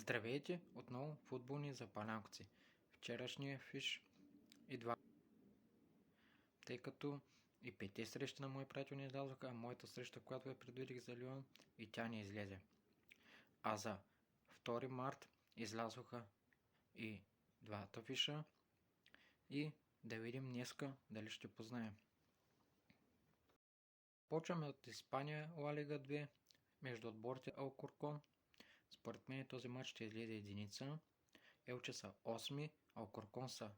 Здравейте, отново футболни запалянковци. Вчерашния фиш и два, тъй като и 5 срещи на мои приятели не излязоха, а моята среща, която я предвидих за Лион, и тя не излезе. А за 2 март излязоха и двата фиша и да видим днеска дали ще познаем. Почваме от Испания, Ла Лига 2, между отборите Алкоркон. Според мен този матч ще излезе единица. Елче са 8, Алкоркон са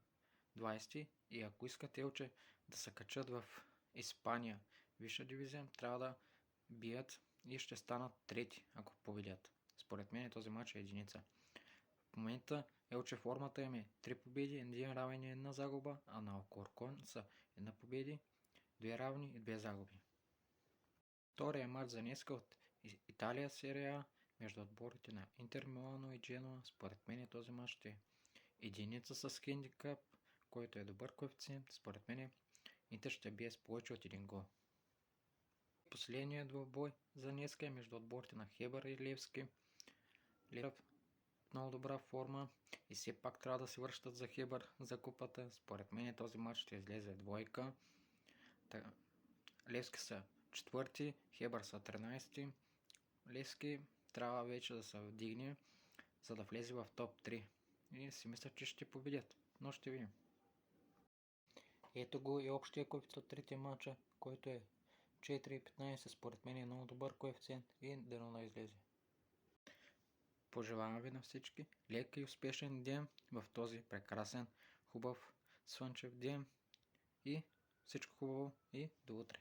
20 и ако искат Елче да се качат в Испания висша дивизия, трябва да бият и ще станат трети, ако победят. Според мен този матч е единица. В момента Елче формата им е 3 победи, 1 равен и 1 загуба, а на Алкоркон са 1 победи, 2 равни и 2 загуби. Втория матч за днеска от Италия серия А между отборите на Интер Милано и Дженуа. Според мен този матч ще е единица с хендикап, който е добър коефициент. Според мен Интер ще бие с повече от 1 гол. Последният двубой за днеска е между отборите на Хебър и Левски. Лев много добра форма и все пак трябва да се връщат за Хебър за купата. Според мен този матч ще излезе двойка. Левски са 4, Хебър са 13. Левски трябва вече да се вдигне, за да влезе в топ 3. И си мисля, че ще победят, но ще видим. Ето го и общия коефициент от третия матча, който е 4,15. Според мен е много добър коефициент и дано да излезе. Пожелавам ви на всички лек и успешен ден в този прекрасен, хубав, слънчев ден и всичко хубаво и до утре.